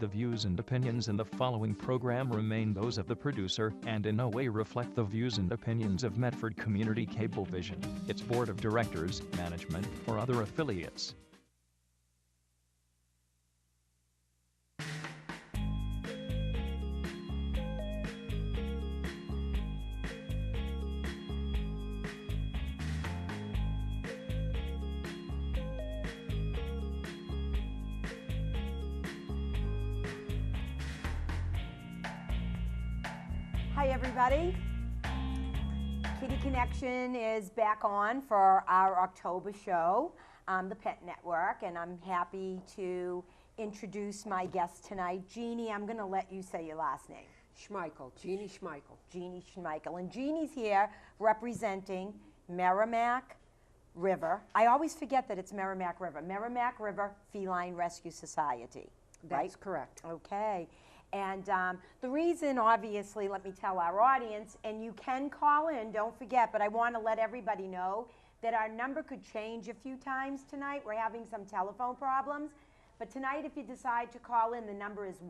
The views and opinions in the following program remain those of the producer and in no way reflect the views and opinions of Medford Community Cablevision, its board of directors, management, or other affiliates. Hi everybody. Kitty Connection is back on for our October show, the Pet Network, and I'm happy to introduce my guest tonight. Jeanne, I'm going to let you say your last name. Schmeichel, Jeanne Schmeichel. Jeanne Schmeichel. And Jeanne's here representing Merrimack River. I always forget that it's Merrimack River. Merrimack River Feline Rescue Society. That's correct. Okay. And the reason, obviously, let me tell our audience, and you can call in, don't forget, but I want to let everybody know that our number could change a few times tonight. We're having some telephone problems. But tonight, if you decide to call in, the number is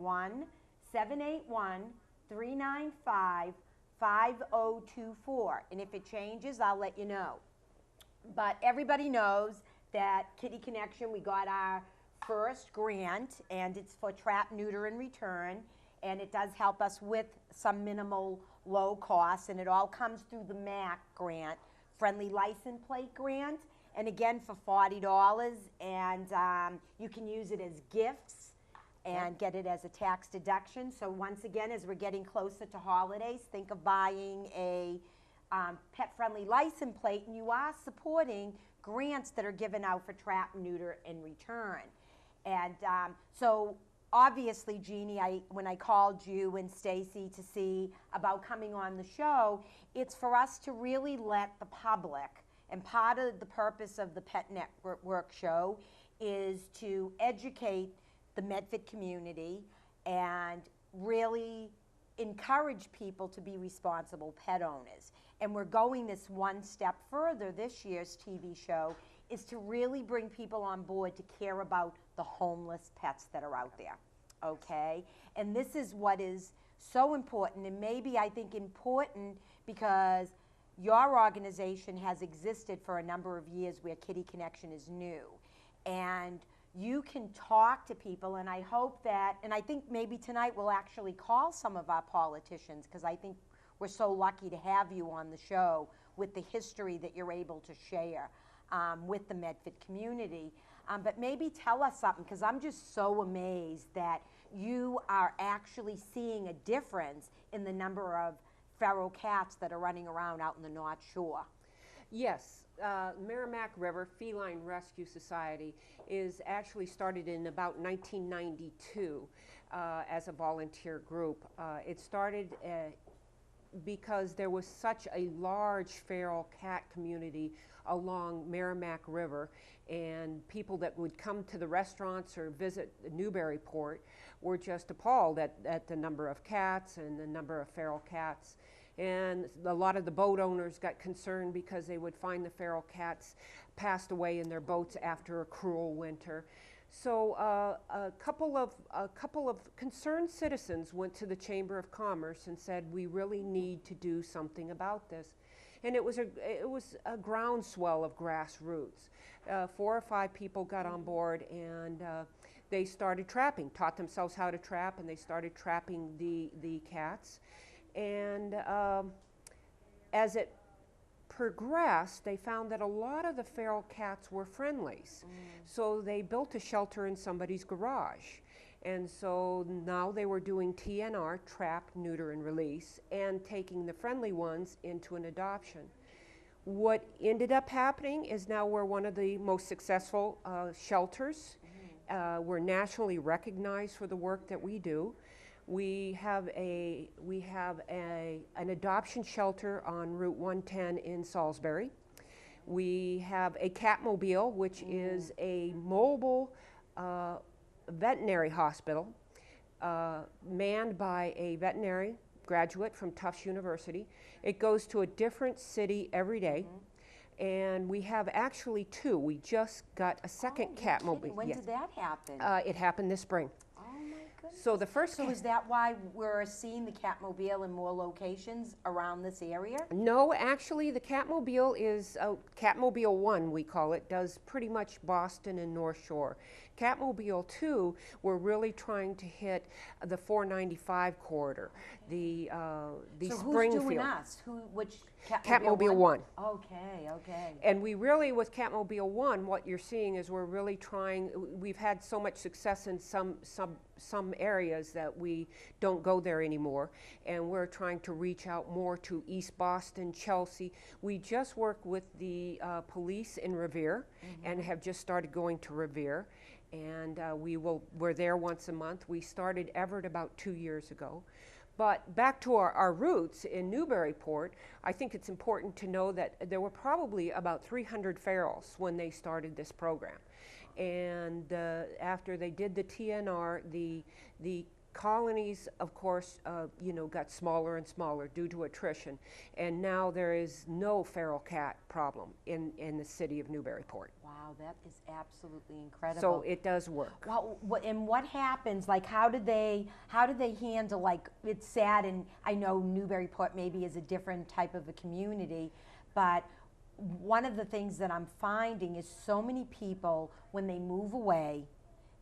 1-781-395-5024. And if it changes, I'll let you know. But everybody knows that Kitty Connection, we got our first grant, and it's for trap, neuter, and return, and it does help us with some minimal low costs, and it all comes through the MAC grant, Friendly License Plate Grant, and again for $40, and you can use it as gifts and get it as a tax deduction. So once again, as we're getting closer to holidays, think of buying a pet-friendly license plate, and you are supporting grants that are given out for trap, neuter, and return. And so obviously, Jeanne, when I called you and Stacy to see about coming on the show, it's for us to really let the public, and part of the purpose of the Pet Network show is to educate the Medford community and really encourage people to be responsible pet owners. And we're going this one step further. This year's TV show is to really bring people on board to care about the homeless pets that are out there, okay? And this is what is so important, and maybe I think important because your organization has existed for a number of years where Kitty Connection is new. And you can talk to people, and I hope that, and I think maybe tonight we'll actually call some of our politicians, because I think we're so lucky to have you on the show with the history that you're able to share with the Medford community. But maybe tell us something, because I'm just so amazed that you are actually seeing a difference in the number of feral cats that are running around out in the North Shore. Yes, Merrimack River Feline Rescue Society is actually started in about 1992 as a volunteer group. It started because there was such a large feral cat community along Merrimack River, and people that would come to the restaurants or visit Newburyport were just appalled at the number of cats and the number of feral cats. And a lot of the boat owners got concerned because they would find the feral cats passed away in their boats after a cruel winter. So a couple of concerned citizens went to the Chamber of Commerce and said, we really need to do something about this. And it was a groundswell of grassroots. 4 or 5 people got on board, and they started trapping, taught themselves how to trap, and they started trapping the cats. And as it progressed, they found that a lot of the feral cats were friendlies. So they built a shelter in somebody's garage. And so now they were doing TNR, trap, neuter, and release, and taking the friendly ones into an adoption. What ended up happening is now we're one of the most successful shelters. We're nationally recognized for the work that we do. We have an adoption shelter on Route 110 in Salisbury. We have a Catmobile, which is a mobile veterinary hospital manned by a veterinary graduate from Tufts University. It goes to a different city every day. And we have actually 2. We just got a second Catmobile. When did that happen? It happened this spring. Oh my So the first So is that why we're seeing the Catmobile in more locations around this area? No, actually, the Catmobile is Catmobile 1, we call it, does pretty much Boston and North Shore. Catmobile 2, we're really trying to hit the 495 corridor, the So Springfield. who's doing us? Which Catmobile 1. Okay, okay. And we really, with Catmobile 1, what you're seeing is we're really trying, we've had so much success in some areas that we don't go there anymore, and we're trying to reach out more to East Boston, Chelsea. We just work with the police in Revere and have just started going to Revere, and we're there once a month. We started Everett about 2 years ago. But back to our roots in Newburyport, I think it's important to know that there were probably about 300 ferals when they started this program. And after they did the TNR, the colonies, of course, got smaller and smaller due to attrition. And now there is no feral cat problem in the city of Newburyport. Wow, that is absolutely incredible. So it does work. Well, and what happens? Like, how do they handle? Like, it's sad, and I know Newburyport maybe is a different type of a community, but one of the things that I'm finding is so many people, when they move away,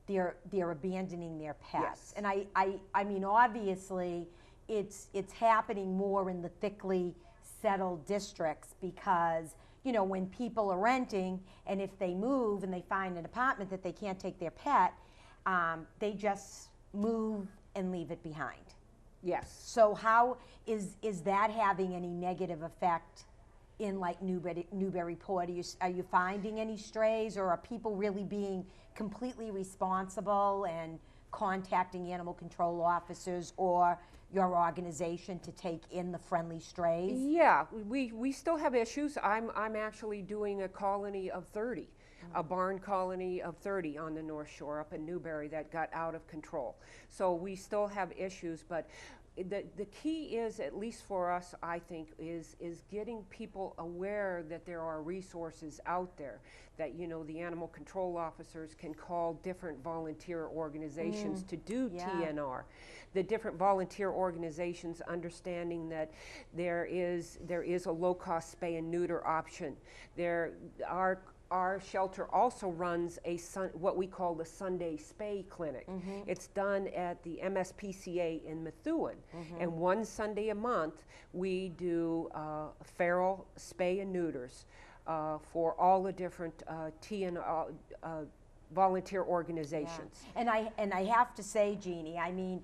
they're abandoning their pets. Yes. And I mean, obviously, it's happening more in the thickly settled districts because, when people are renting, and if they move and they find an apartment that they can't take their pet, they just move and leave it behind. Yes. So how is that having any negative effect in like Newburyport? Are you finding any strays, or are people really being completely responsible and contacting animal control officers or your organization to take in the friendly strays? Yeah, we still have issues. I'm actually doing a colony of 30, a barn colony of 30 on the North Shore up in Newbury that got out of control. So we still have issues, but the key is, at least for us, I think, is getting people aware that there are resources out there, that the animal control officers can call different volunteer organizations to do TNR. The different volunteer organizations understanding that there is a low-cost spay and neuter option. Our shelter also runs what we call the Sunday Spay Clinic. It's done at the MSPCA in Methuen. And one Sunday a month, we do feral spay and neuters for all the different volunteer organizations. Yeah. And I have to say, Jeannie, I mean,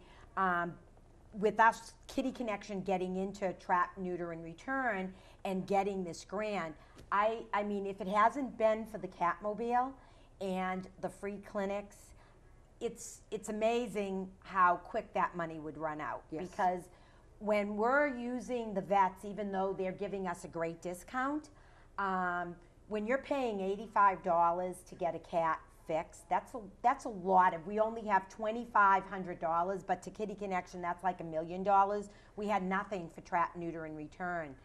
with us, Kitty Connection, getting into trap, neuter, and return and getting this grant, I mean, if it hasn't been for the Catmobile and the free clinics, it's amazing how quick that money would run out. Yes. Because when we're using the vets, even though they're giving us a great discount, when you're paying $85 to get a cat fixed, that's a lot. If we only have $2,500, but to Kitty Connection, that's like $1 million. We had nothing for trap, neuter, and return.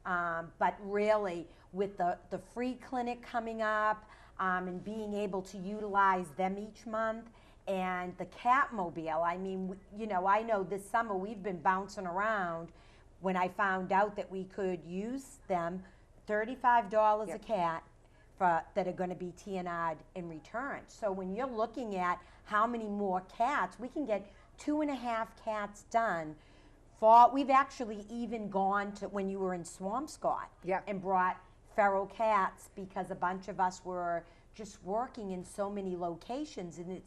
But really, with the free clinic coming up and being able to utilize them each month, and the Catmobile, I mean, I know this summer we've been bouncing around. When I found out that we could use them, $35 a cat that are going to be TNR'd in return. So when you're looking at how many more cats, we can get 2.5 cats done. We've actually even gone to when you were in Swampscott and brought feral cats because a bunch of us were just working in so many locations, and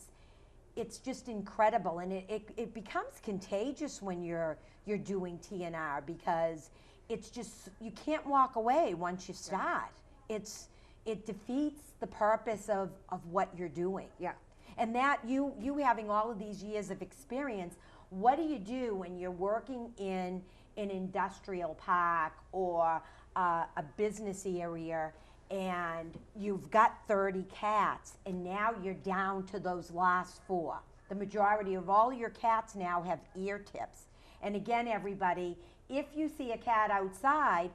it's just incredible, and it becomes contagious when you're doing TNR because it's just, you can't walk away once you start. It defeats the purpose of what you're doing. Yeah. And that you having all of these years of experience, what do you do when you're working in an industrial park or a business area and you've got 30 cats and now you're down to those last 4? The majority of all your cats now have ear tips. And again, everybody, if you see a cat outside,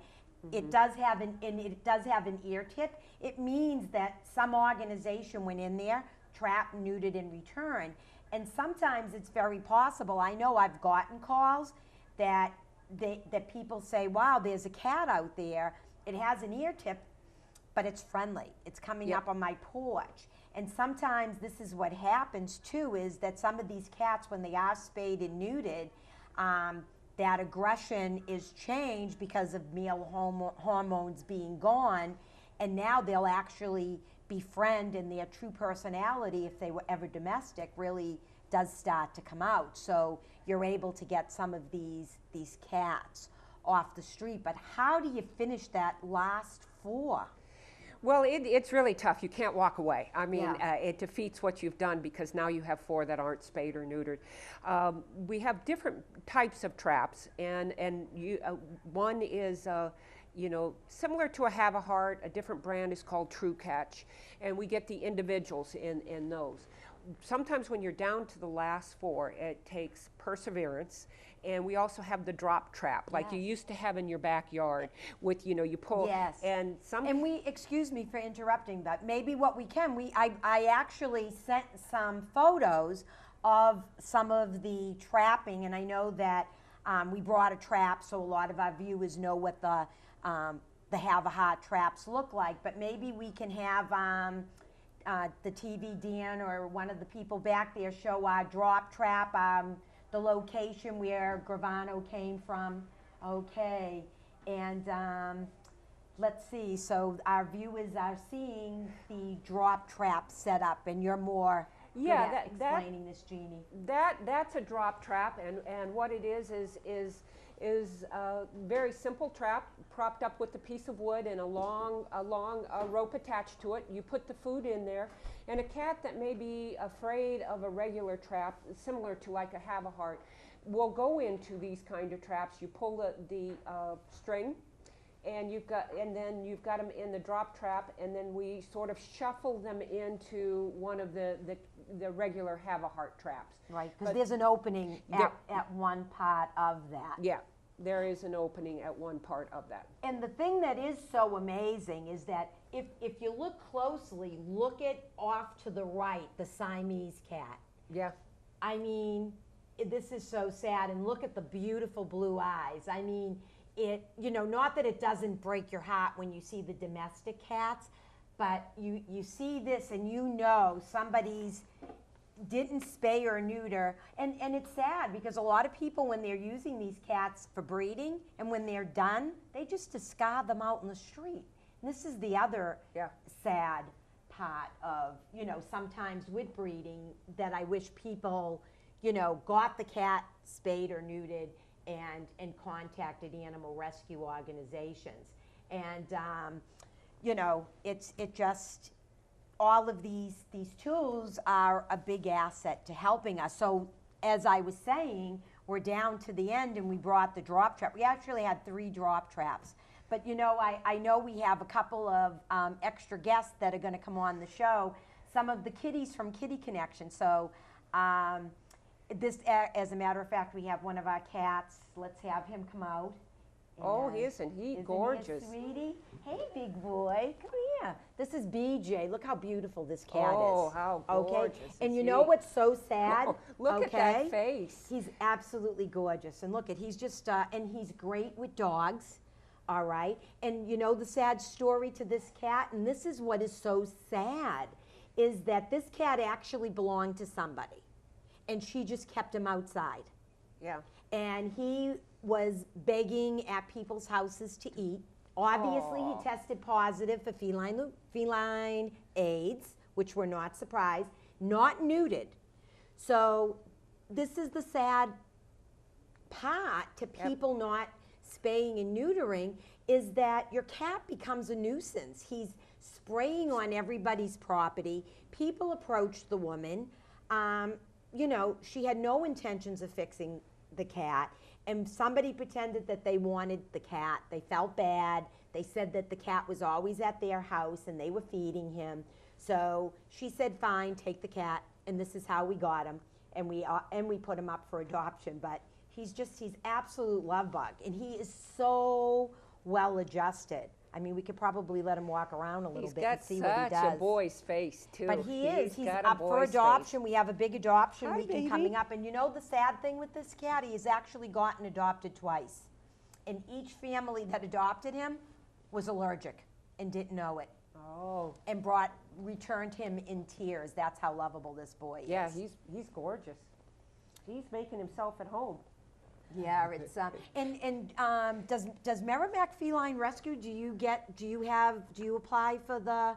it does have an ear tip. It means that some organization went in there, trapped, neutered, and returned, And sometimes it's very possible. I know I've gotten calls that that people say, wow, there's a cat out there. It has an ear tip, but it's friendly. It's coming up on my porch. And sometimes this is what happens too, is that some of these cats, when they are spayed and neutered, that aggression is changed because of male hormones being gone, and now they'll actually befriend, and their true personality, if they were ever domestic, really does start to come out. So you're able to get some of these cats off the street. But how do you finish that last 4? Well, it's really tough. You can't walk away. I mean, it defeats what you've done, because now you have 4 that aren't spayed or neutered. We have different types of traps, and one is you know, similar to a Have a Heart. A different brand is called True Catch, and we get the individuals in those. Sometimes when you're down to the last 4, it takes perseverance. And we also have the drop trap, like you used to have in your backyard, with, you know, you pull. Yes. And we, excuse me for interrupting, but maybe what we can, I actually sent some photos of some of the trapping, and I know that we brought a trap, so a lot of our viewers know what the Have a Heart traps look like. But maybe we can have the TV Dan or one of the people back there show our drop trap. The location where Gravano came from. Okay, and let's see, so our viewers are seeing the drop trap set up, and you're more good at explaining this, Jeannie. That's a drop trap, and what it is a very simple trap propped up with a piece of wood and a long rope attached to it. You put the food in there, and a cat that may be afraid of a regular trap, similar to like a Have a Heart, will go into these kind of traps. You pull the string, and then you've got them in the drop trap, and then we sort of shuffle them into one of the regular Have a Heart traps. Right, because there's an opening at one part of that. Yeah, there is an opening at one part of that. And the thing that is so amazing is that if you look closely, look at off to the right, the Siamese cat. Yeah. I mean, this is so sad, and look at the beautiful blue eyes. I mean, you know, not that it doesn't break your heart when you see the domestic cats, but you see this and you know somebody's didn't spay or neuter, and it's sad, because a lot of people, when they're using these cats for breeding, and when they're done, they just discard them out in the street. And this is the other sad part of, you know, sometimes with breeding, that I wish people, you know, got the cat spayed or neutered and contacted animal rescue organizations. And you know, it just, all of these tools are a big asset to helping us. So as I was saying, we're down to the end, and we brought the drop trap. We actually had 3 drop traps. But you know, I know we have a couple of extra guests that are going to come on the show, some of the kitties from Kitty Connection. So this, as a matter of fact, we have one of our cats. Let's have him come out. Oh, isn't he gorgeous? He, sweetie? Hey, big boy, come here. This is BJ. Look how beautiful this cat is. Oh, how gorgeous. Okay, and you know what's so sad? Oh, look at that face. He's absolutely gorgeous. And look at, he's just, and he's great with dogs, all right? And you know the sad story to this cat, and this is what is so sad, is that this cat actually belonged to somebody, and she just kept him outside. Yeah. And he was begging at people's houses to eat. Obviously, he tested positive for feline AIDS, which we're not surprised, not neutered. So this is the sad part to people not spaying and neutering, is that your cat becomes a nuisance. He's spraying on everybody's property. People approached the woman. You know, she had no intentions of fixing the cat, and somebody pretended that they wanted the cat. They felt bad. They said that the cat was always at their house and they were feeding him. So she said, fine, take the cat, and this is how we got him, and we put him up for adoption. But he's absolute love bug, and he is so well adjusted. I mean, we could probably let him walk around a little bit and see He's what he got does. such a boy's face, too. But he is. He's got a up for boy's adoption. face. We have a big adoption Hi, weekend baby. coming up. And you know the sad thing with this cat? He's actually gotten adopted twice. And each family that adopted him was allergic and didn't know it. Oh. And returned him in tears. That's how lovable this boy is. Yeah, he's gorgeous. He's making himself at home. Yeah, it's does Merrimack Feline Rescue, do you apply for the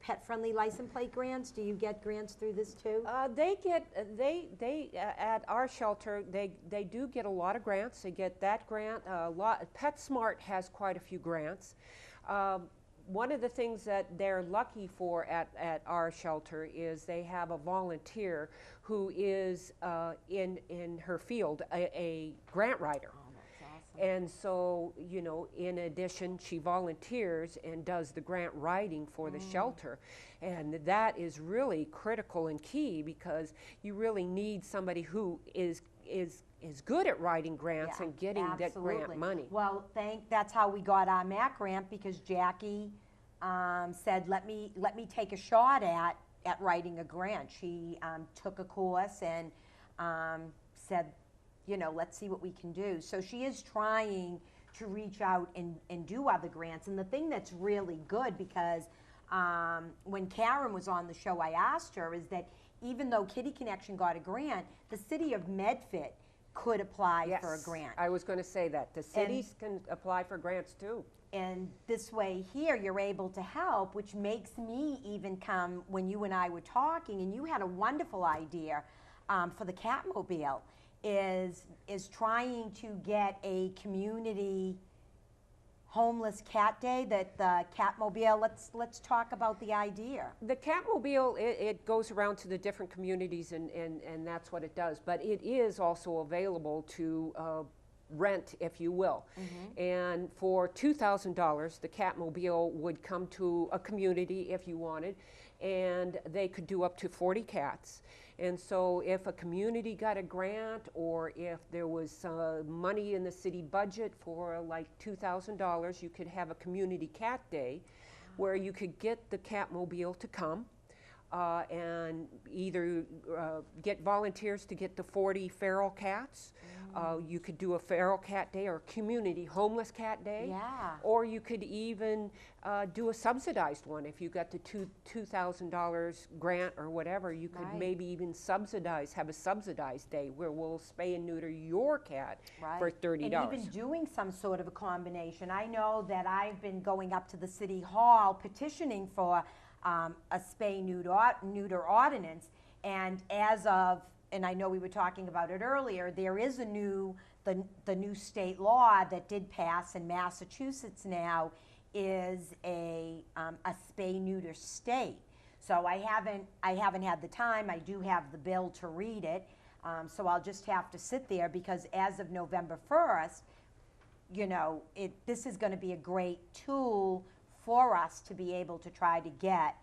pet friendly license plate grants? Do you get grants through this too? They at our shelter they do get a lot of grants. They get that grant a lot. PetSmart has quite a few grants. One of the things that they're lucky for at our shelter is they have a volunteer who is in her field a grant writer. Oh, that's awesome. And so, you know, in addition, she volunteers and does the grant writing for the shelter. And that is really critical and key because you really need somebody who is good at writing grants and getting that grant money. Well, that's how we got our MAC grant, because Jackie said, let me take a shot at writing a grant. She took a course and said, you know, let's see what we can do. So she is trying to reach out and do other grants. And the thing that's really good, because when Karen was on the show, I asked her, is that even though Kitty Connection got a grant, the city of Medford could apply for a grant. I was going to say that. The cities can apply for grants too. And this way here, you're able to help, which makes me even come, when you and I were talking, and you had a wonderful idea for the Catmobile, is trying to get a community homeless cat day, that the Catmobile, let's talk about the idea. The Catmobile, it goes around to the different communities and that's what it does. But it is also available to rent, if you will. And for $2,000, the Catmobile would come to a community if you wanted, and they could do up to 40 cats. And so if a community got a grant, or if there was money in the city budget for like $2,000, you could have a community cat day where you could get the Catmobile to come and either get volunteers to get the 40 feral cats. You could do a feral cat day or community homeless cat day. Yeah. Or you could even do a subsidized one. If you got the $2,000 grant or whatever, you could maybe even have a subsidized day where we'll spay and neuter your cat for $30. And even doing some sort of a combination. I know that I've been going up to the city hall petitioning for a spay-neuter ordinance, and as of, and I know we were talking about it earlier, there is the new state law that did pass in Massachusetts now is a spay-neuter state. So I haven't had the time. I do have the bill to read it, so I'll just have to sit there, because as of November 1st, you know, this is going to be a great tool for us to be able to try to get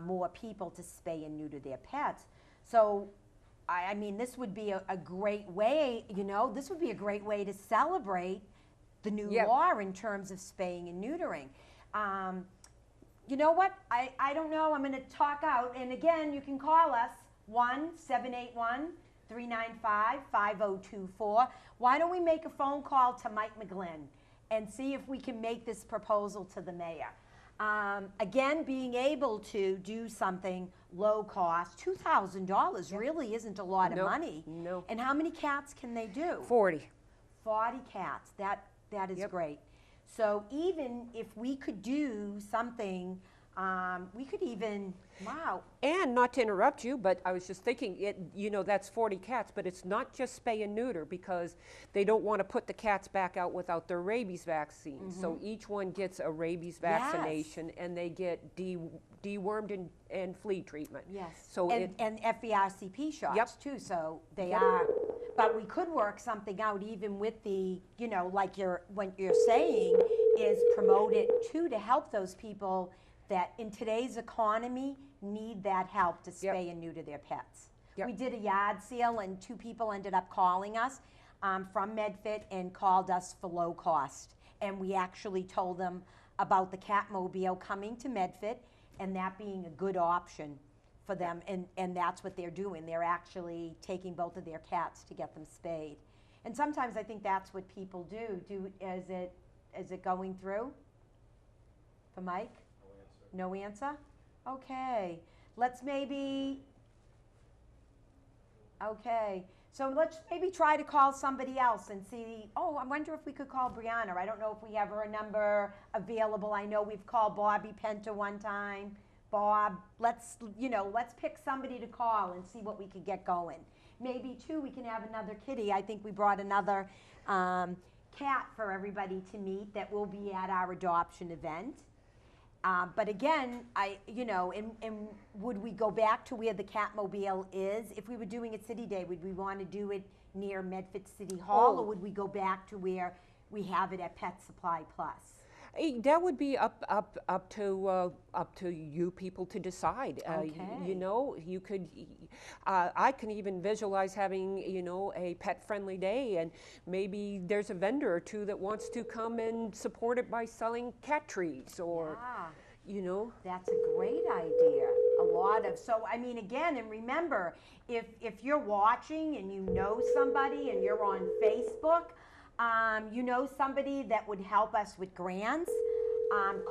more people to spay and neuter their pets. So, I mean, this would be a great way, you know, this would be a great way to celebrate the new law in terms of spaying and neutering. You know what? I don't know. I'm going to talk out. And again, you can call us 1-781-395-5024. Why don't we make a phone call to Mike McGlynn and see if we can make this proposal to the mayor. Again, being able to do something low cost, $2,000 really isn't a lot of money. No. And how many cats can they do? 40. 40 cats. That is great. So even if we could do something, we could even, wow. And not to interrupt you, but I was just thinking, you know, that's 40 cats, but it's not just spay and neuter, because they don't want to put the cats back out without their rabies vaccine. So each one gets a rabies vaccination, and they get dewormed and flea treatment. Yes. So and FERCP shots too. So they are. But we could work something out even with the, you know, like what you're saying is promote it too, to help those people that in today's economy need that help to spay and neuter their pets. We did a yard sale, and 2 people ended up calling us from Medford and called us for low cost. And we actually told them about the Catmobile coming to Medford and that being a good option for them, and that's what they're doing. They're actually taking both of their cats to get them spayed. And sometimes I think that's what people do. Is it going through? For Mike? No answer. No answer? Okay. Let's maybe, okay. So let's maybe try to call somebody else and see, oh, I wonder if we could call Brianna. I don't know if we have her number available. I know we've called Bobby Penta one time. Bob, let's pick somebody to call and see what we could get going. Maybe, too, we can have another kitty. I think we brought another cat for everybody to meet that will be at our adoption event. But again, and would we go back to where the Catmobile is? If we were doing it City Day, would we want to do it near Medford City Hall, or would we go back to where we have it at Pet Supply Plus? That would be up to you people to decide. Okay. You could. I can even visualize having a pet-friendly day, and maybe there's a vendor or two that wants to come and support it by selling cat trees, or That's a great idea. So I mean, again, and remember, if you're watching and you know somebody and you're on Facebook. Somebody that would help us with grants,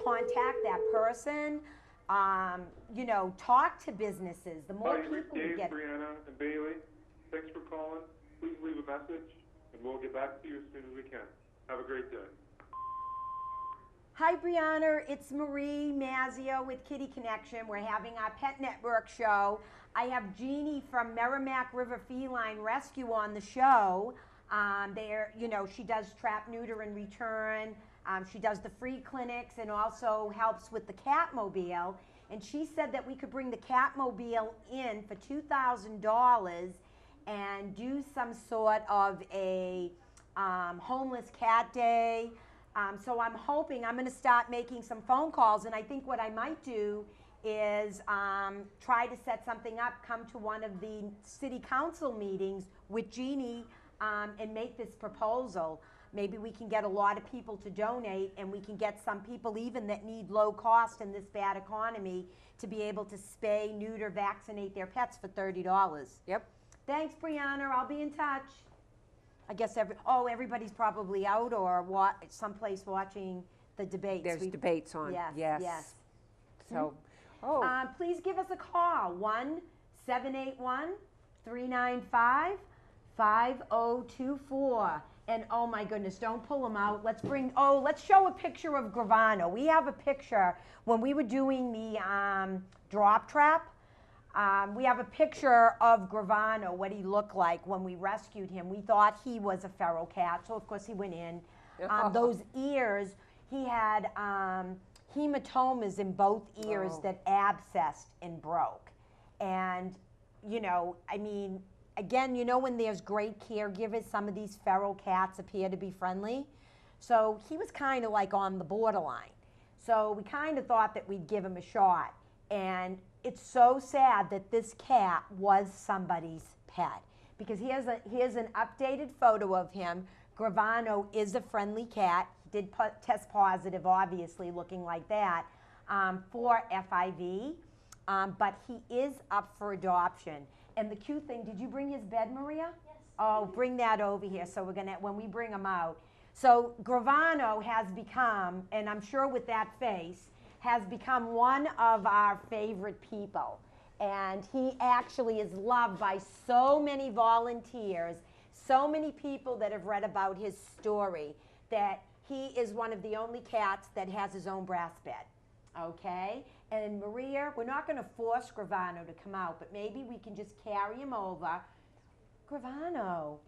contact that person, talk to businesses. The more people we get. Brianna, and Bailey, thanks for calling. Please leave a message, and we'll get back to you as soon as we can. Have a great day. Hi, Brianna. It's Marie Mazzeo with Kitty Connection. We're having our Pet Network show. I have Jeannie from Merrimack River Feline Rescue on the show. She does trap, neuter, and return. She does the free clinics and also helps with the Catmobile. And she said that we could bring the Catmobile in for $2,000 and do some sort of a homeless cat day. So I'm hoping I'm going to start making some phone calls. And I think what I might do is try to set something up, come to one of the city council meetings with Jeannie, and make this proposal. Maybe we can get a lot of people to donate, and we can get some people even that need low cost in this bad economy to be able to spay, neuter, vaccinate their pets for $30. Yep. Thanks, Brianna. I'll be in touch. I guess everybody's probably out or someplace watching the debates. There's debates on. Yes. So, please give us a call, 1-781-395-5024. And oh my goodness, don't pull them out. Let's show a picture of Gravano. We have a picture when we were doing the drop trap. We have a picture of Gravano, what he looked like when we rescued him. We thought he was a feral cat, so of course he went in. Those ears, he had hematomas in both ears that abscessed and broke. And, again, when there's great caregivers, some of these feral cats appear to be friendly. So he was kind of like on the borderline. So we kind of thought that we'd give him a shot. And it's so sad that this cat was somebody's pet. Because here's an updated photo of him. Gravano is a friendly cat. He did test positive, obviously, looking like that, for FIV. But he is up for adoption. And the cute thing, did you bring his bed, Maria? Yes. Oh, bring that over here so when we bring him out. So Gravano has become, and I'm sure with that face, has become one of our favorite people. And he actually is loved by so many volunteers, so many people that have read about his story, that he is one of the only cats that has his own brass bed. Okay? And Maria, we're not going to force Gravano to come out, but maybe we can just carry him over. Gravano,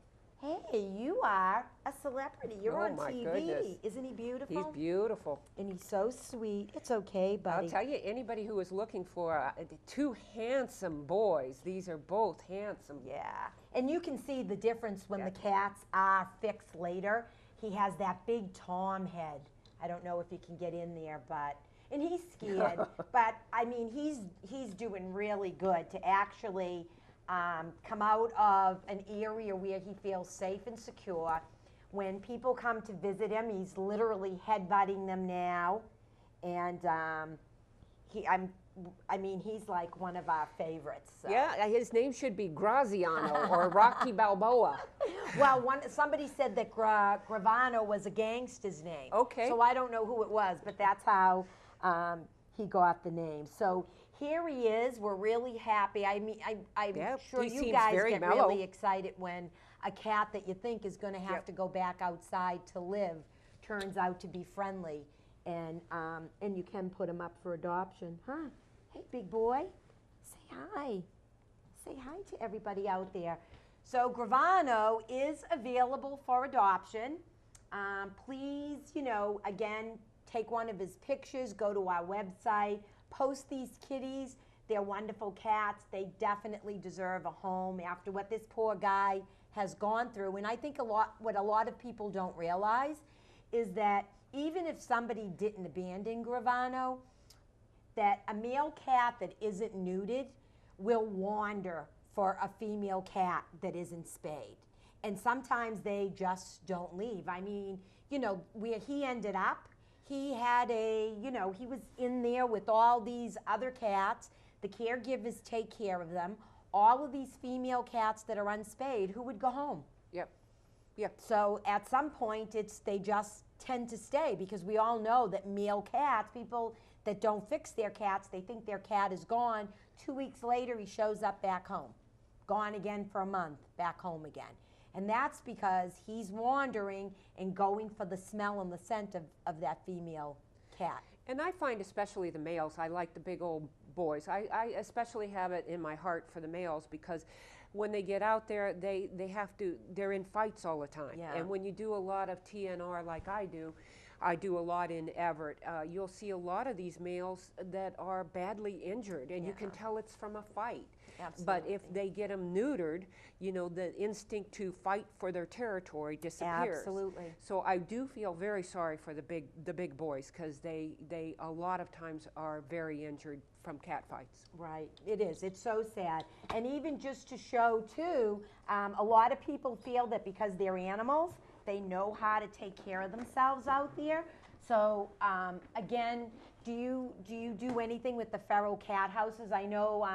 hey, you are a celebrity. You're on my TV. Goodness. Isn't he beautiful? he's beautiful. And he's so sweet. It's okay, buddy. I'll tell you, anybody who is looking for two handsome boys, these are both handsome. Yeah. And you can see the difference when the cats are fixed later. He has that big Tom head. I don't know if you can get in there, and he's scared, but he's doing really good to actually come out of an area where he feels safe and secure. When people come to visit him, he's literally headbutting them now. and he's like one of our favorites. So. Yeah, his name should be Graziano or Rocky Balboa. Well, somebody said that Gravano was a gangster's name. Okay. So I don't know who it was, but that's how he got the name. So here he is. We're really happy. I'm sure he you seems guys very get mellow. really excited when a cat that you think is going to have to go back outside to live turns out to be friendly, and you can put him up for adoption. Huh? Hey, big boy, say hi. Say hi to everybody out there. So Gravano is available for adoption. Please, again, take one of his pictures, go to our website, post these kitties. They're wonderful cats. They definitely deserve a home after what this poor guy has gone through. And I think what a lot of people don't realize is that even if somebody didn't abandon Gravano, that a male cat that isn't neutered will wander for a female cat that isn't spayed. And sometimes they just don't leave. I mean, where he ended up, he had he was in there with all these other cats. The caregivers take care of them. All of these female cats that are unspayed, who would go home? Yep. Yep. So at some point, they just tend to stay, because we all know that male cats, people that don't fix their cats, they think their cat is gone. 2 weeks later, he shows up back home. Gone again for a month, back home again. And that's because he's wandering and going for the smell and the scent of that female cat. And I find especially the males, I like the big old boys. I especially have it in my heart for the males, because when they get out there, they're in fights all the time. Yeah. And when you do a lot of TNR like I do a lot in Everett, you'll see a lot of these males that are badly injured, and you can tell it's from a fight. Absolutely. But if they get them neutered, the instinct to fight for their territory disappears. Absolutely. So I do feel very sorry for the big boys, because they a lot of times are very injured from cat fights. Right, it is. It's so sad. And even just to show too, a lot of people feel that because they're animals, they know how to take care of themselves out there. So again, do you do anything with the feral cat houses? I know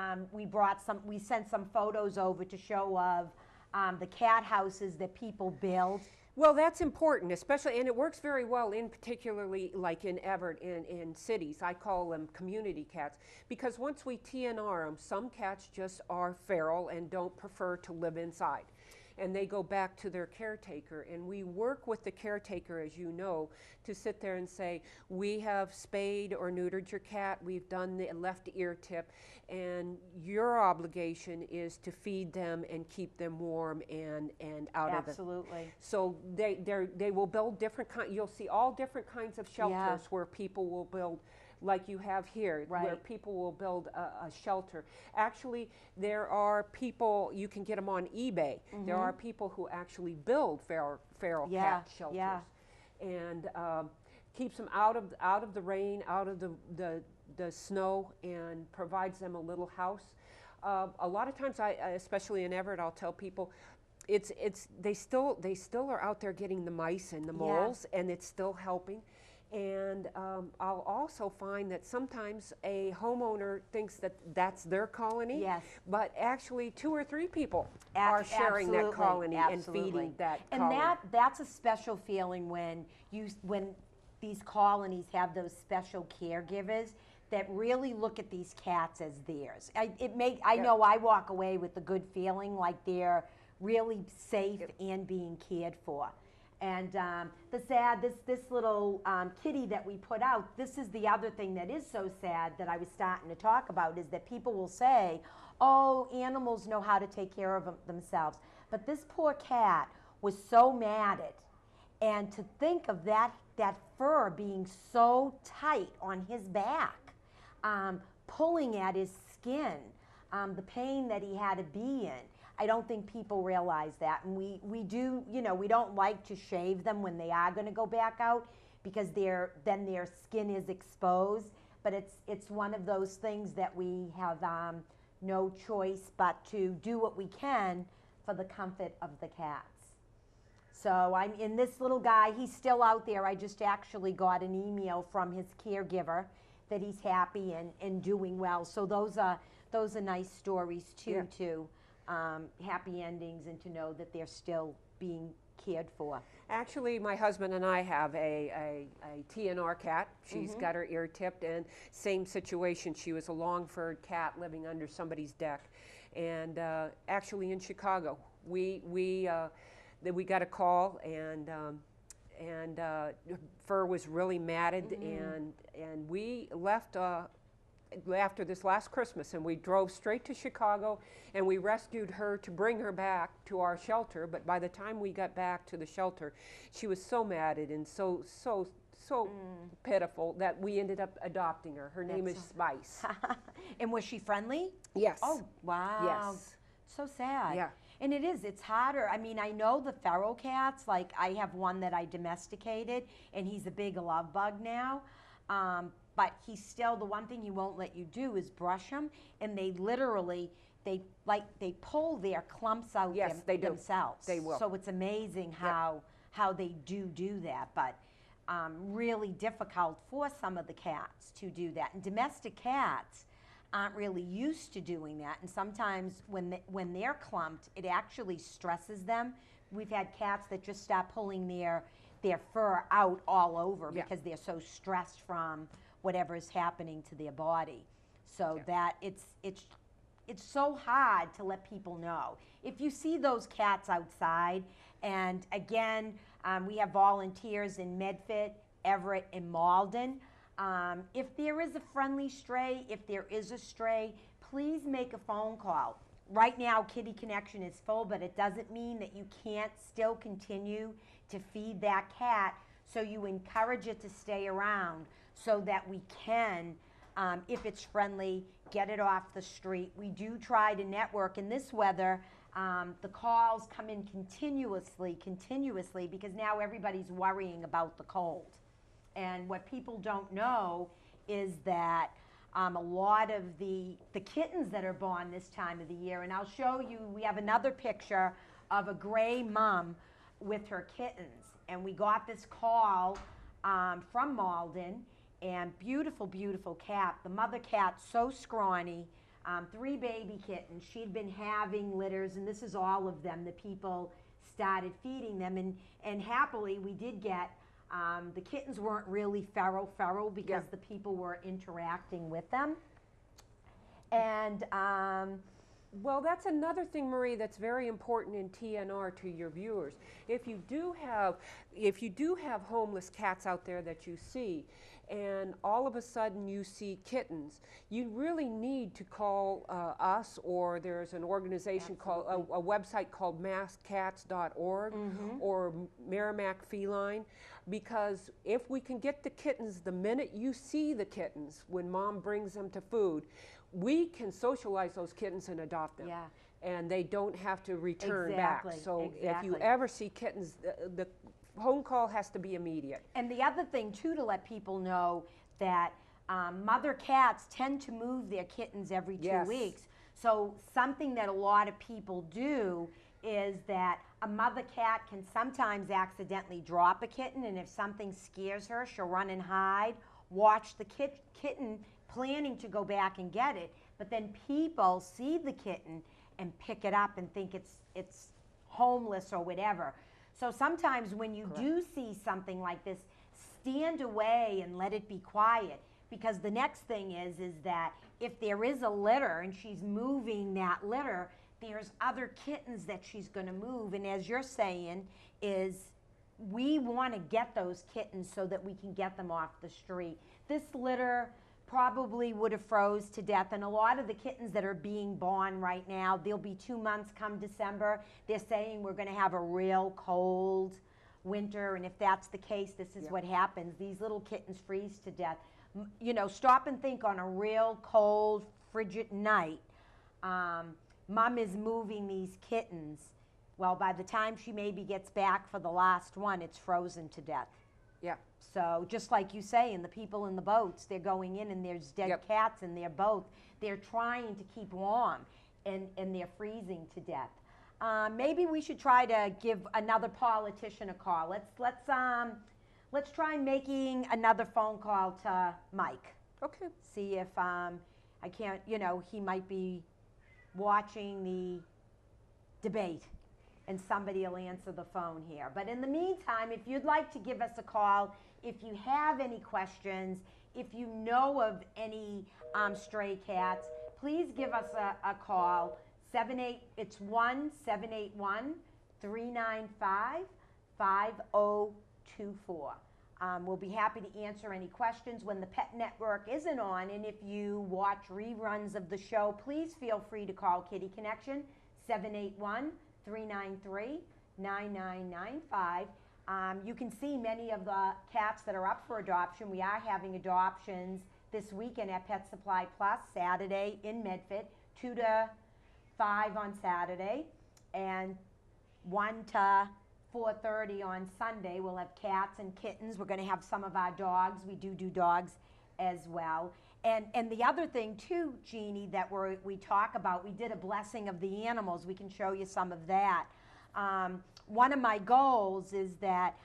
we sent some photos over to show of the cat houses that people build. Well, that's important, especially, and it works very well in particularly like in Everett, in cities. I call them community cats, because once we TNR them, some cats just are feral and don't prefer to live inside. And they go back to their caretaker, and we work with the caretaker, as you know, to sit there and say, we have spayed or neutered your cat, we've done the left ear tip, and your obligation is to feed them and keep them warm and out of the... Absolutely. So they will build different you'll see all different kinds of shelters where people will build, like you have here, where people will build a shelter. Actually, there are people, you can get them on eBay. Mm-hmm. There are people who actually build feral cat shelters. Yeah. And keeps them out of the rain, out of the snow, and provides them a little house. A lot of times, especially in Everett, I'll tell people, they still are out there getting the mice and the moles, and it's still helping. And I'll also find that sometimes a homeowner thinks that that's their colony, but actually 2 or 3 people are sharing that colony and feeding that colony. And that's a special feeling when these colonies have those special caregivers that really look at these cats as theirs. I know I walk away with a good feeling, like they're really safe and being cared for. And this little kitty that we put out, this is the other thing that is so sad that I was starting to talk about, is that people will say, oh, animals know how to take care of themselves. But this poor cat was so matted. And to think of that fur being so tight on his back, pulling at his skin, the pain that he had to be in. I don't think people realize that, and we do, we don't like to shave them when they are going to go back out, because then their skin is exposed. But it's one of those things that we have no choice but to do what we can for the comfort of the cats. So I'm in this little guy, he's still out there. I just actually got an email from his caregiver that he's happy and doing well. So those are nice stories too, Yeah. too. Happy endings, and to know that they're still being cared for. Actually, my husband and I have a TNR cat. She's got her ear tipped, and same situation. She was a long-furred cat living under somebody's deck. And actually in Chicago, we got a call, and fur was really matted, and we left after this last Christmas, and we drove straight to Chicago, and we rescued her to bring her back to our shelter. But by the time we got back to the shelter, she was so matted and so pitiful that we ended up adopting her. Her name is Spice. And was she friendly? Yes. Oh, wow. Yes. So sad. Yeah. And it's harder. I mean, I know the feral cats, like I have one that I domesticated, and he's a big love bug now. But he's still, the one thing he won't let you do is brush him, and they literally, they pull their clumps out Yes, they do. themselves. They will. So it's amazing how they do that, but really difficult for some of the cats to do that. And domestic cats aren't really used to doing that, and sometimes when they're clumped, it actually stresses them. We've had cats that just start pulling their fur out all over because they're so stressed from whatever is happening to their body. So that it's so hard to let people know. If you see those cats outside, and again, we have volunteers in Medford, Everett, and Malden. If there is a friendly stray, if there is a stray, please make a phone call. Right now, Kitty Connection is full, but it doesn't mean that you can't still continue to feed that cat. So you encourage it to stay around so that we can, if it's friendly, get it off the street. We do try to network. In this weather, the calls come in continuously, because now everybody's worrying about the cold. And what people don't know is that a lot of the kittens that are born this time of the year, and I'll show you, we have another picture of a gray mom with her kittens. And we got this call from Malden, and beautiful, beautiful cat. The mother cat, so scrawny, 3 baby kittens. She'd been having litters, and this is all of them. The people started feeding them, and happily we did get, the kittens weren't really feral because the people were interacting with them. And well, that's another thing, Marie, that's very important in TNR to your viewers. If you do have homeless cats out there that you see, and all of a sudden you see kittens, you really need to call us, or there's an organization called, a website called masscats.org or Merrimack Feline, because if we can get the kittens the minute you see the kittens, when mom brings them to food, we can socialize those kittens and adopt them. Yeah. And they don't have to return back. So if you exactly. ever see kittens, the phone call has to be immediate. And the other thing, too, to let people know that mother cats tend to move their kittens every 2 weeks. So something that a lot of people do is that a mother cat can sometimes accidentally drop a kitten, and if something scares her, she'll run and hide, watch the kitten planning to go back and get it, but then people see the kitten and pick it up and think it's homeless or whatever. So sometimes when you do see something like this, stand away and let it be quiet, because the next thing is that if there is a litter and she's moving that litter, there's other kittens that she's going to move. And as you're saying, is we want to get those kittens so that we can get them off the street. This litter probably would have froze to death, and a lot of the kittens that are being born right now, they'll be 2 months come December. They're saying we're going to have a real cold winter, and if that's the case, this is what happens. These little kittens freeze to death. You know, stop and think, on a real cold, frigid night, mom is moving these kittens. Well, by the time she maybe gets back for the last one, it's frozen to death. Yeah. So just like you say, and the people in the boats, they're going in and there's dead cats in their boat. They're trying to keep warm, and they're freezing to death. Maybe we should try to give another politician a call. Let's try making another phone call to Mike. Okay. See if I can't, he might be watching the debate and somebody will answer the phone here. But in the meantime, if you'd like to give us a call, if you have any questions, if you know of any stray cats, please give us a call. It's 1-781-395-5024. We'll be happy to answer any questions when the Pet Network isn't on. And if you watch reruns of the show, please feel free to call Kitty Connection, 781-393-9995. You can see many of the cats that are up for adoption. We are having adoptions this weekend at Pet Supply Plus, Saturday in Medford, 2 to 5 on Saturday, and 1 to 4:30 on Sunday. We'll have cats and kittens. We're going to have some of our dogs. We do dogs as well. And the other thing too, Jeannie, that we talk about, we did a blessing of the animals. We can show you some of that. One of my goals is that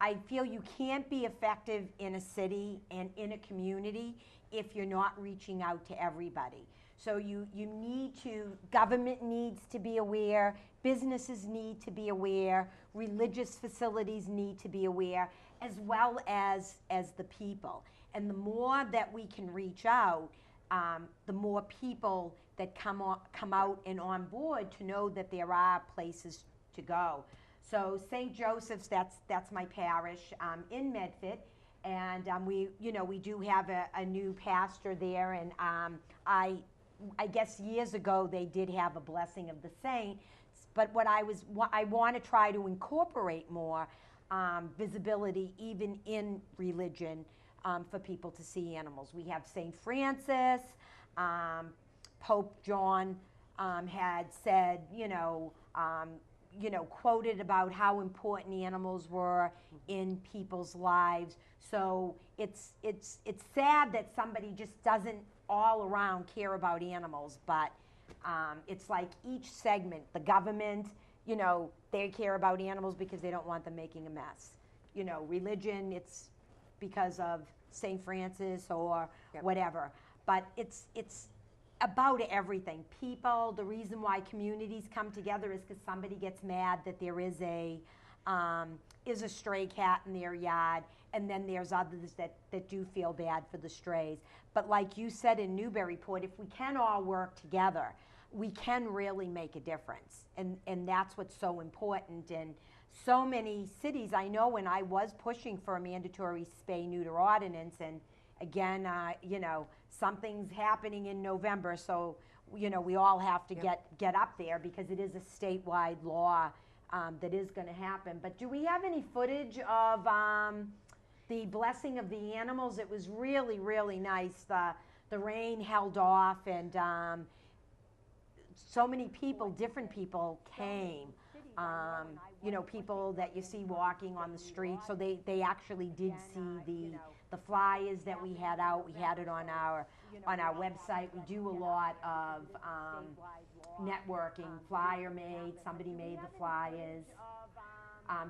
I feel you can't be effective in a city and in a community if you're not reaching out to everybody. So you need to, government needs to be aware, businesses need to be aware, religious facilities need to be aware, as well as the people. And the more that we can reach out, the more people that come out and on board to know that there are places to go. So St. Joseph's, that's my parish in Medford, and we do have a new pastor there, and I guess years ago they did have a blessing of the saints, but I want to try to incorporate more visibility even in religion for people to see animals. We have St. Francis, Pope John had said, quoted about how important animals were in people's lives. So it's sad that somebody just doesn't all around care about animals, but it's like each segment, the government, they care about animals because they don't want them making a mess. Religion, it's because of St. Francis or whatever. But it's about everything. People, the reason why communities come together is because somebody gets mad that there is a stray cat in their yard, and then there's others that do feel bad for the strays. But like you said in Newburyport, if we can all work together, we can really make a difference. And that's what's so important. And so many cities, I know when I was pushing for a mandatory spay-neuter ordinance, and again, something's happening in November, so we all have to get up there because it is a statewide law that is going to happen. But do we have any footage of the blessing of the animals? It was really, really nice. The rain held off, and so many people, different people came. People that you see walking on the street. So they actually did see the flyers that we had out. We had it on our website. We do a lot of networking. Flyer made, somebody made the flyers.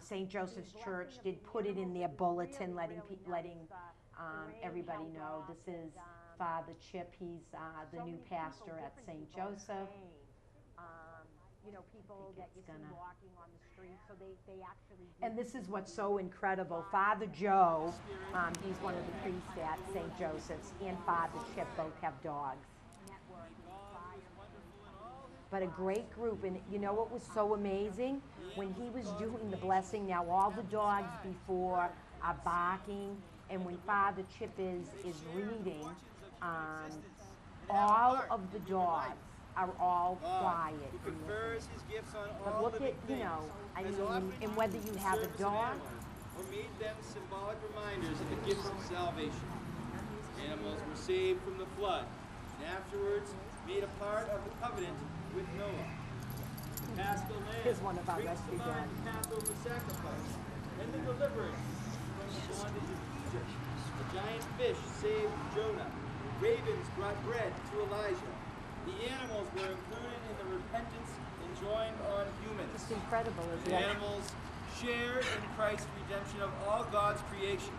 St. Joseph's Church did put it in their bulletin, letting everybody know. This is Father Chip. He's the new pastor at St. Joseph. People that you see walking on the street, so they actually. And this is what's so incredible. Father Joe, he's one of the priests at St. Joseph's, and Father Chip both have dogs. But a great group, and you know what was so amazing? When he was doing the blessing, now all the dogs before are barking, and when Father Chip is reading, all of the dogs are all quiet. But look at, and whether you have a dog. Or made them symbolic reminders of the gifts of salvation. Animals were saved from the flood, and afterwards made a part of the covenant with Noah. The Paschal Lamb brings to mind the Passover sacrifice and the deliverance from the bondage of Egypt. The giant fish saved Jonah. Ravens brought bread to Elijah. The animals were included in the repentance and joined on humans. It's incredible, isn't The it? animals share in Christ's redemption of all God's creation.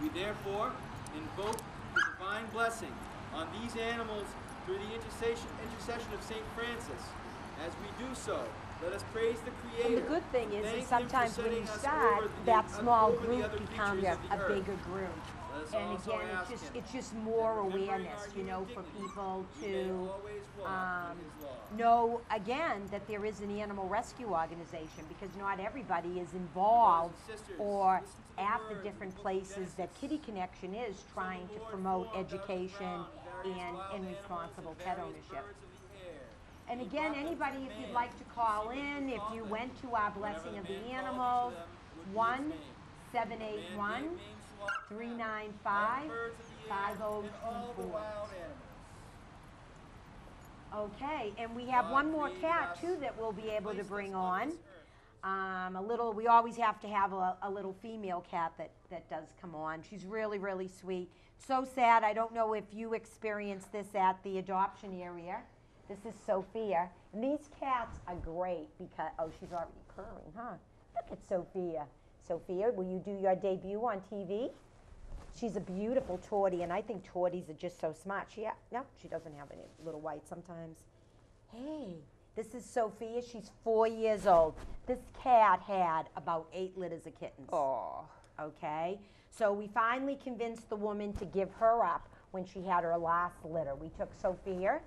We therefore invoke the divine blessing on these animals through the intercession of St. Francis. As we do so, let us praise the Creator. And the good thing is Thank Him sometimes for when setting you us start, over that small over the group other becomes creatures of the a earth. bigger group. Let us And also again, ask Him it's just more that remembering awareness, our you know, human for dignity, people we may to always walk in His law. know, again, that there is an animal rescue organization, because not everybody is involved or at the different places that Kitty Connection is trying to promote education and responsible pet ownership. And again, anybody, if you'd like to call in, if you went to our Blessing of the Animals, 1-781-395-5024. Okay, and we have one more cat too that we'll be able to bring on. We always have to have a little female cat that does come on. She's really, really sweet. So sad, I don't know if you experienced this at the adoption area. This is Sophia. And these cats are great because, oh, she's already purring, huh? Look at Sophia. Sophia, will you do your debut on TV? She's a beautiful tortie, and I think torties are just so smart. No, she doesn't have any little white sometimes. Hey, this is Sophia. She's 4 years old. This cat had about 8 litters of kittens. Oh. Okay, so we finally convinced the woman to give her up when she had her last litter. We took Sophia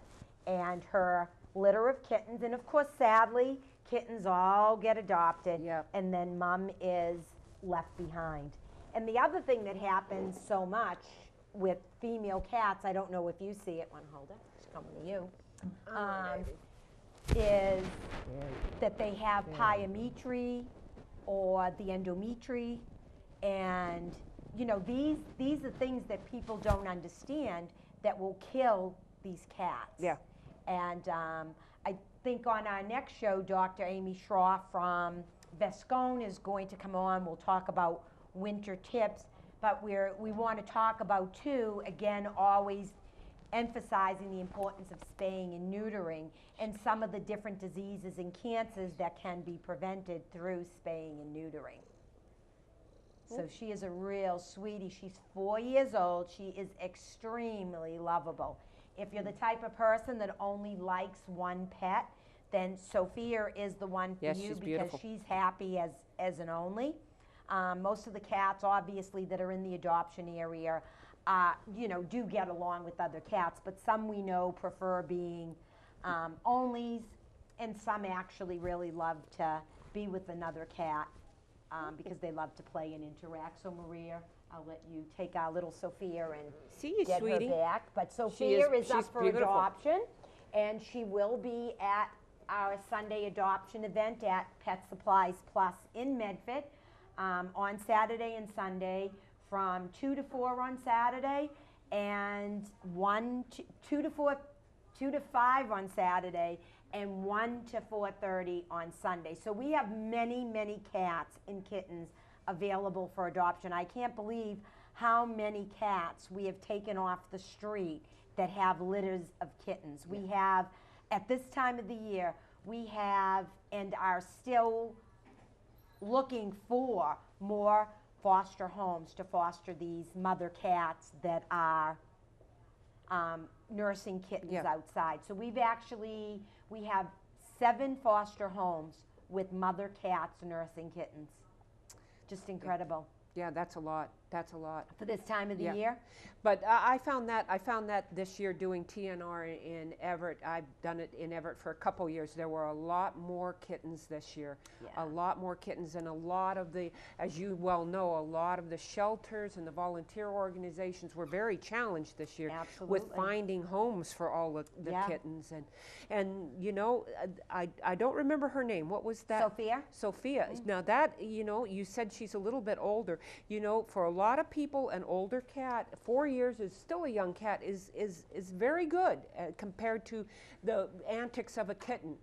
and her litter of kittens, and of course, sadly, kittens all get adopted, Yep. and then mom is left behind. And the other thing that happens so much with female cats, I don't know if you see it, one holder, it's coming to you, is that they have pyometry or the endometry, and you know, these are things that people don't understand that will kill these cats. Yeah. And I think on our next show, Dr. Amy Schroff from Vescone is going to come on. We'll talk about winter tips, but we want to talk about too, again, always emphasizing the importance of spaying and neutering and some of the different diseases and cancers that can be prevented through spaying and neutering. So she is a real sweetie. She's 4 years old. She is extremely lovable. If you're the type of person that only likes one pet, then Sophia is the one for Yes, you she's because beautiful. she's happy as an only. Most of the cats, obviously, that are in the adoption area, you know, do get along with other cats, but some we know prefer being onlys, and some actually really love to be with another cat because they love to play and interact. So Maria, I'll let you take our little Sophia and See you, get sweetie. her back. But Sophia is up she's for beautiful. adoption, and she will be at our Sunday adoption event at Pet Supplies Plus in Medford on Saturday and Sunday from 2 to 4 on Saturday and 2 to 5 on Saturday and 1 to 4:30 on Sunday. So we have many, many cats and kittens available for adoption. I can't believe how many cats we have taken off the street that have litters of kittens. We have, at this time of the year, we have and are still looking for more foster homes to foster these mother cats that are nursing kittens outside. So we have 7 foster homes with mother cats nursing kittens. Just incredible. Yeah, that's a lot. That's a lot. For this time of the year. But I found that this year doing TNR in Everett. I've done it in Everett for a couple years. There were a lot more kittens this year. Yeah. A lot more kittens, and a lot of the, as you well know, a lot of the shelters and the volunteer organizations were very challenged this year with Absolutely. finding homes for all the Yeah. kittens. And you know, I don't remember her name. What was that? Sophia? Sophia. Now that, you know, you said she's a little bit older. You know, for a lot of people, an older cat, 4 years is still a young cat, is very good compared to the antics of a kitten.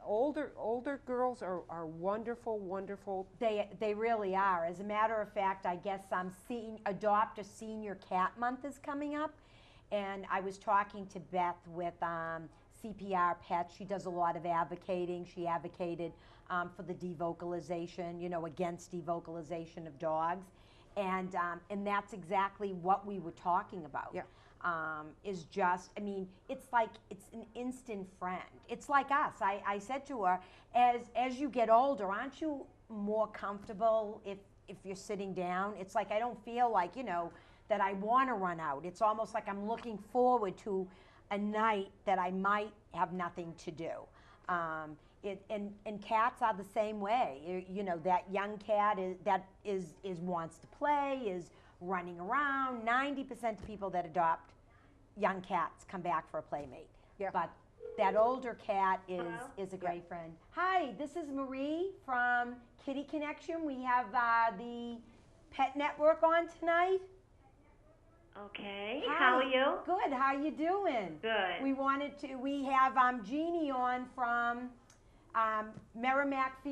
Older girls are wonderful, wonderful. They really are. As a matter of fact, I guess Adopt a Senior Cat Month is coming up, and I was talking to Beth with CPR Pets. She does a lot of advocating. She advocated for the devocalization, you know, against devocalization of dogs. And that's exactly what we were talking about. Yeah. Is just, I mean, it's like, it's an instant friend. It's like us. I said to her, as you get older, aren't you more comfortable if you're sitting down? It's like, I don't feel like, you know, that I want to run out. It's almost like I'm looking forward to a night that I might have nothing to do. And cats are the same way. You know, that young cat is wants to play, is running around. 90% of people that adopt young cats come back for a playmate. Yeah. But that older cat is a great friend. Hi, this is Marie from Kitty Connection. We have the Pet Network on tonight. Okay. Hi. How are you? Good. How you doing? Good. We have Jeanne on from Merrimack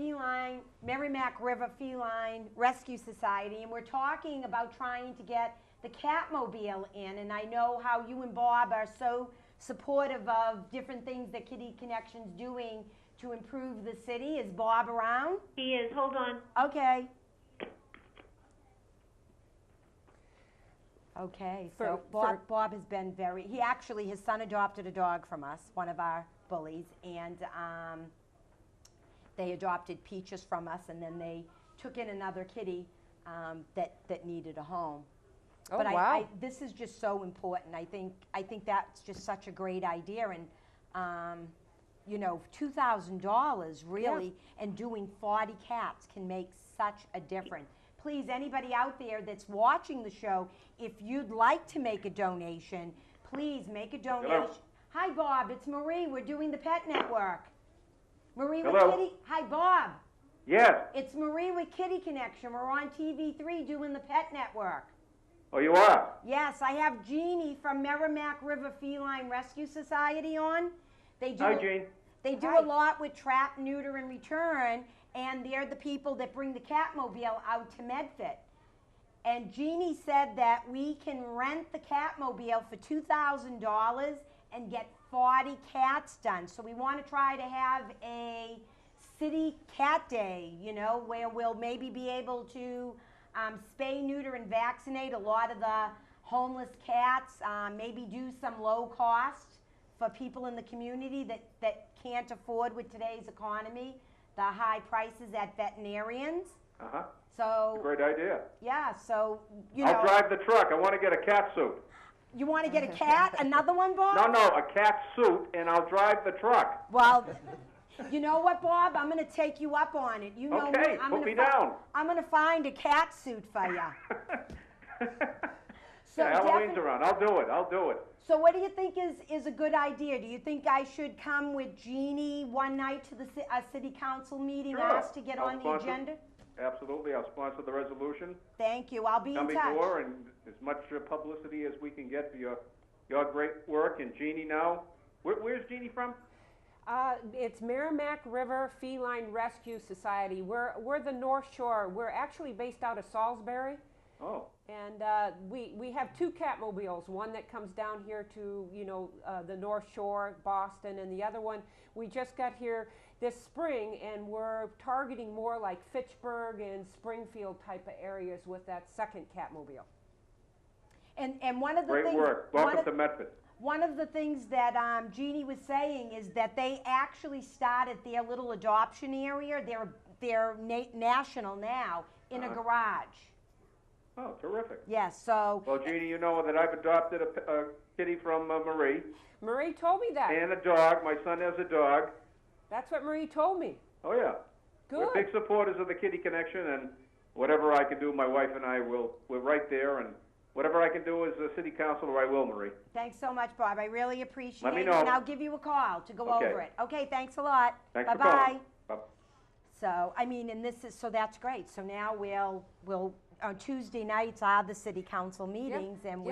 River Feline Rescue Society, and we're talking about trying to get the Catmobile in. And I know how you and Bob are so supportive of different things that Kitty Connection's doing to improve the city. Is Bob around? He is. Hold on. Okay. Okay, so Bob has been his son adopted a dog from us, one of our bullies, and they adopted Peaches from us, and then they took in another kitty that needed a home. Oh, But wow. this is just so important. I think that's just such a great idea, and you know, $2,000 really, and doing 40 cats can make such a difference. Please, anybody out there that's watching the show, if you'd like to make a donation, please make a donation. Hello. Hi, Bob. It's Marie. We're doing the Pet Network. Marie Hello. with Kitty. Hi, Bob. Yes. It's Marie with Kitty Connection. We're on TV3 doing the Pet Network. Oh, you are? Yes, I have Jeanne from Merrimack River Feline Rescue Society on. They do Hi, Jeanne. They do a lot with trap, neuter, and return, and they're the people that bring the Catmobile out to Medford. And Jeanne said that we can rent the Catmobile for $2,000 and get 40 cats done. So we want to try to have a city cat day, you know, where we'll maybe be able to spay, neuter, and vaccinate a lot of the homeless cats, maybe do some low cost for people in the community that can't afford with today's economy the high prices at veterinarians. Uh-huh. So, Great idea. yeah, so, you know. I'll drive the truck. I want to get a cat suit. You want to get a cat? Another one, Bob? No, a cat suit, and I'll drive the truck. Well, you know what, Bob? I'm going to take you up on it. You know Okay, me. put me down. I'm going to find a cat suit for you. So Yeah, Halloween's around. I'll do it. So what do you think is a good idea? Do you think I should come with Jeanne one night to the city council meeting, Sure. asked to get I'll on the sponsor. agenda? Absolutely. I'll sponsor the resolution. Thank you. I'll be Come in touch. before, and as much publicity as we can get for your great work. And Jeanne now, where's Jeanne from? It's Merrimack River Feline Rescue Society. We're the North Shore. We're actually based out of Salisbury. Oh. And we have two Catmobiles, one that comes down here to, you know, the North Shore, Boston, and the other one we just got here this spring, and we're targeting more like Fitchburg and Springfield type of areas with that second Catmobile. And one of the Great things, work. Welcome to Medford. One of the things that Jeanne was saying is that they actually started their little adoption area. They're national now in a garage. Oh, terrific. Yes, so. Well, Jeanne, you know that I've adopted a kitty from Marie. Marie told me that. And a dog. My son has a dog. That's what Marie told me. Oh, yeah. Good. We're big supporters of the Kitty Connection, and whatever I can do, my wife and I we're right there, and whatever I can do as a city councilor, I will, Marie. Thanks so much, Bob. I really appreciate Let me it. know. And I'll give you a call to go over it. Okay, thanks a lot. Thanks for Bye-bye. calling. Bye. So, I mean, and so that's great. So now we'll on Tuesday nights are the city council meetings, and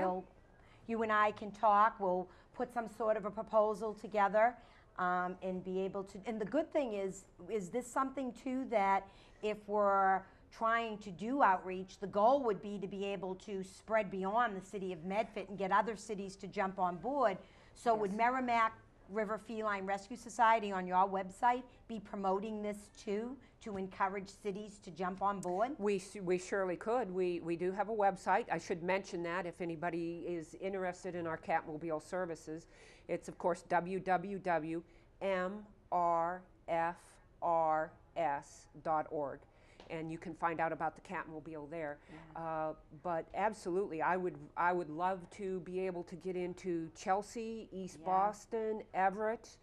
you and I can talk. We'll put some sort of a proposal together, and be able to, and the good thing is this something too that if we're trying to do outreach, the goal would be to be able to spread beyond the city of Medford and get other cities to jump on board. So would Merrimack River Feline Rescue Society on your website be promoting this too, to encourage cities to jump on board? We surely could. We do have a website. I should mention that if anybody is interested in our Catmobile services. It's, of course, www.mrfrs.org. And you can find out about the Catmobile there. Yeah. But absolutely, I would love to be able to get into Chelsea, East Boston, Everett,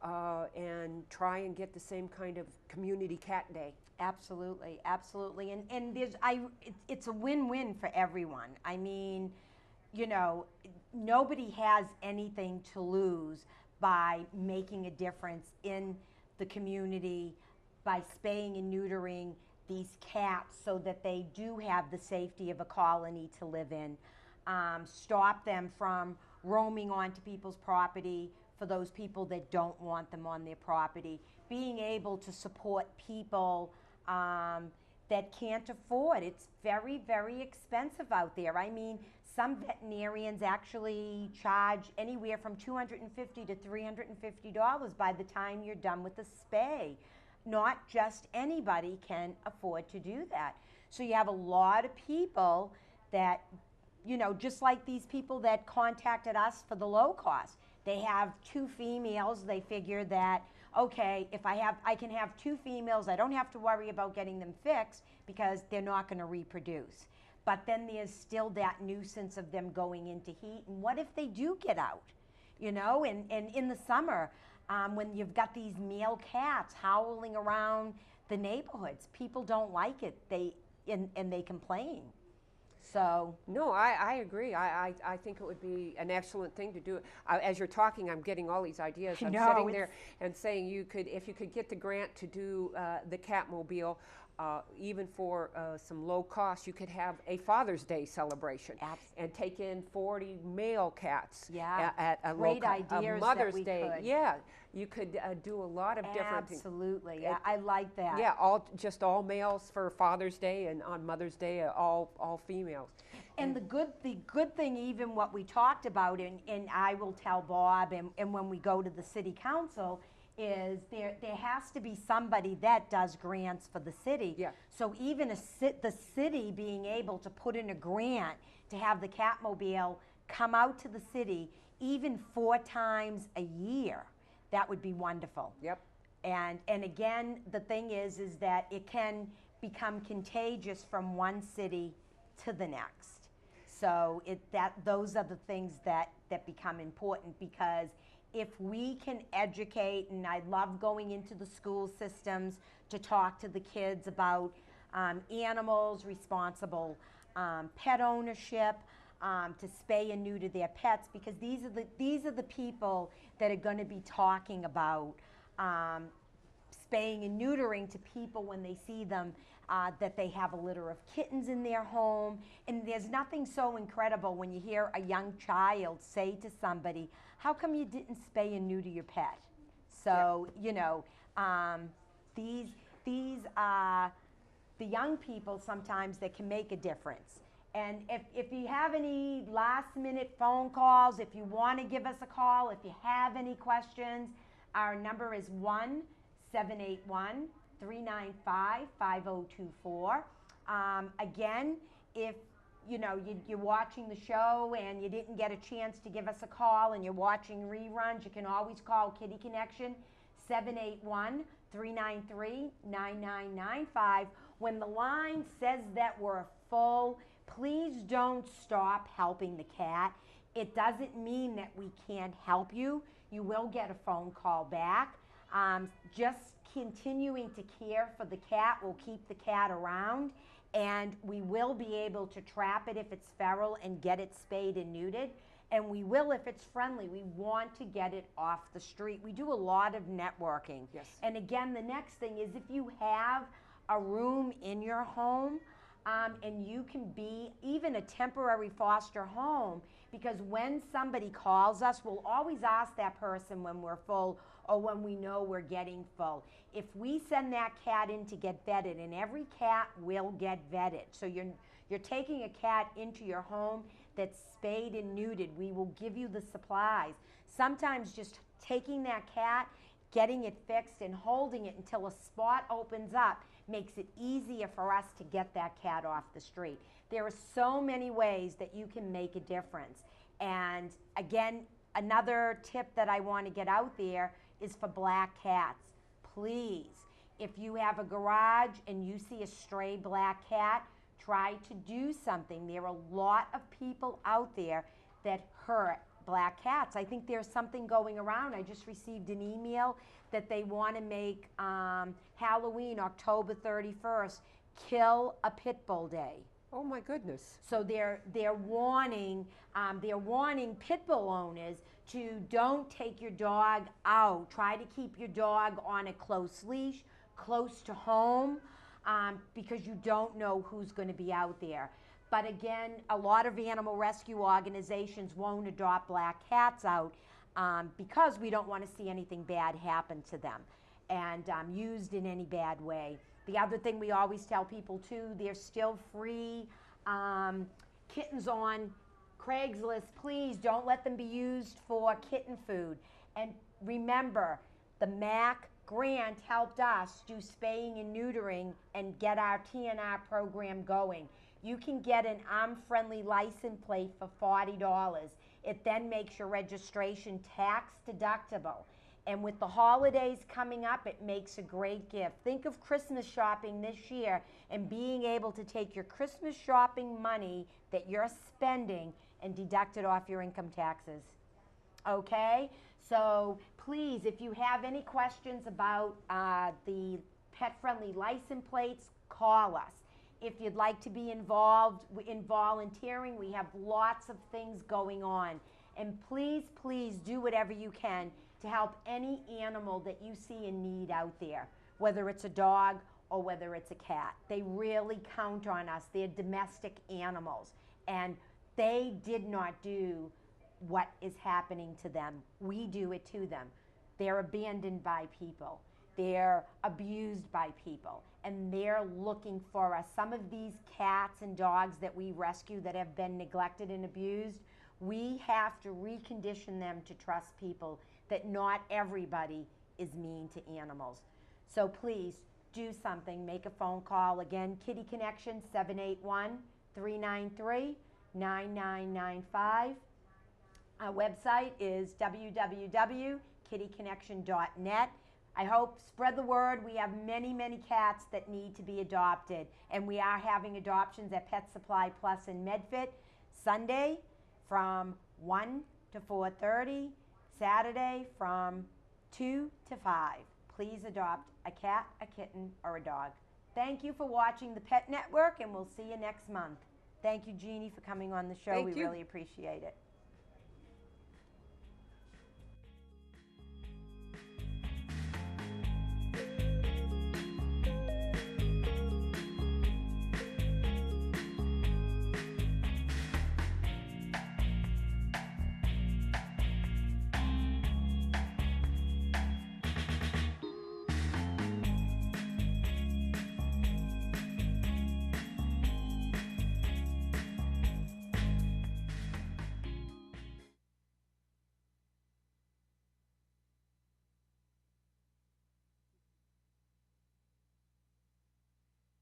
and try and get the same kind of community cat day. Absolutely, absolutely. And it's a win-win for everyone. I mean, you know, nobody has anything to lose by making a difference in the community, by spaying and neutering these cats so that they do have the safety of a colony to live in. Stop them from roaming onto people's property for those people that don't want them on their property. Being able to support people that can't afford. It's very, very expensive out there. I mean, some veterinarians actually charge anywhere from $250 to $350 by the time you're done with the spay. Not just anybody can afford to do that. So you have a lot of people that, you know, just like these people that contacted us for the low cost. They have 2 females. They figure that, okay, if I can have 2 females, I don't have to worry about getting them fixed because they're not going to reproduce. But then there's still that nuisance of them going into heat. And what if they do get out? You know, and in the summer, when you've got these male cats howling around the neighborhoods, people don't like it. And they complain. So no, I agree. I think it would be an excellent thing to do. As you're talking, I'm getting all these ideas. I'm sitting there and saying if you could get the grant to do the Catmobile, even for some low cost, you could have a Father's Day celebration and take in 40 male cats at a great ideas. Mother's Day. Could. Yeah, you could do a lot of different things. Absolutely, I like that. Yeah, all males for Father's Day, and on Mother's Day, all females. And the good thing, even what we talked about, and I will tell Bob, and when we go to the city council, is there has to be somebody that does grants for the city. Yeah. So even the city being able to put in a grant to have the Catmobile come out to the city even 4 times a year, that would be wonderful. Yep. And again, the thing is that it can become contagious from one city to the next. So those are the things that become important, because if we can educate, and I love going into the school systems to talk to the kids about animals, responsible pet ownership, to spay and neuter their pets, because these are the people that are going to be talking about spaying and neutering to people when they see them, that they have a litter of kittens in their home. And there's nothing so incredible when you hear a young child say to somebody, how come you didn't spay and neuter your pet? So, you know, these are the young people sometimes that can make a difference. And if you have any last minute phone calls, if you want to give us a call, if you have any questions, our number is 1-781-395-5024. Again, if you're watching the show and you didn't get a chance to give us a call and you're watching reruns, you can always call Kitty Connection, 781-393-9995. When the line says that we're full, please don't stop helping the cat. It doesn't mean that we can't help you. You will get a phone call back. Just continuing to care for the cat will keep the cat around, and we will be able to trap it if it's feral and get it spayed and neutered. And we will if it's friendly. We want to get it off the street. We do a lot of networking. Yes. And again, the next thing is if you have a room in your home, and you can be even a temporary foster home, because when somebody calls us, we'll always ask that person when we're full or when we know we're getting full. If we send that cat in to get vetted, and every cat will get vetted, so you're taking a cat into your home, that's spayed and neutered. We will give you the supplies. Sometimes just taking that cat, getting it fixed and holding it until a spot opens up makes it easier for us to get that cat off the street. There are so many ways that you can make a difference. And again, another tip that I want to get out there is for black cats. Please, if you have a garage and you see a stray black cat, try to do something. There are a lot of people out there that hurt black cats. I think there's something going around. I just received an email that they want to make Halloween, October 31st, Kill a Pit Bull Day. Oh my goodness. So they're warning pit bull owners to don't take your dog out. Try to keep your dog on a close leash, close to home, because you don't know who's going to be out there. But again, a lot of animal rescue organizations won't adopt black cats out because we don't want to see anything bad happen to them and used in any bad way. The other thing we always tell people too, there's still free kittens on Craigslist. Please don't let them be used for kitten food. And remember, the MAC grant helped us do spaying and neutering and get our TNR program going. You can get an arm-friendly license plate for $40. It then makes your registration tax deductible. And with the holidays coming up, it makes a great gift. Think of Christmas shopping this year and being able to take your Christmas shopping money that you're spending and deduct it off your income taxes. Okay? So please, if you have any questions about the pet-friendly license plates, call us. If you'd like to be involved in volunteering, we have lots of things going on. And please, please do whatever you can to help any animal that you see in need out there, whether it's a dog or whether it's a cat. They really count on us. They're domestic animals, and they did not do what is happening to them. We do it to them. They're abandoned by people. They're abused by people, and they're looking for us. Some of these cats and dogs that we rescue that have been neglected and abused, we have to recondition them to trust people, that not everybody is mean to animals. So please do something. Make a phone call. Again, Kitty Connection, 781-393-9995. Our website is www.kittyconnection.net. I hope, spread the word. We have many, many cats that need to be adopted. And we are having adoptions at Pet Supply Plus in Medford, Sunday from 1 to 4:30, Saturday from 2 to 5. Please adopt a cat, a kitten, or a dog. Thank you for watching the Pet Network, and we'll see you next month. Thank you, Jeannie, for coming on the show. Thank We you. really appreciate it.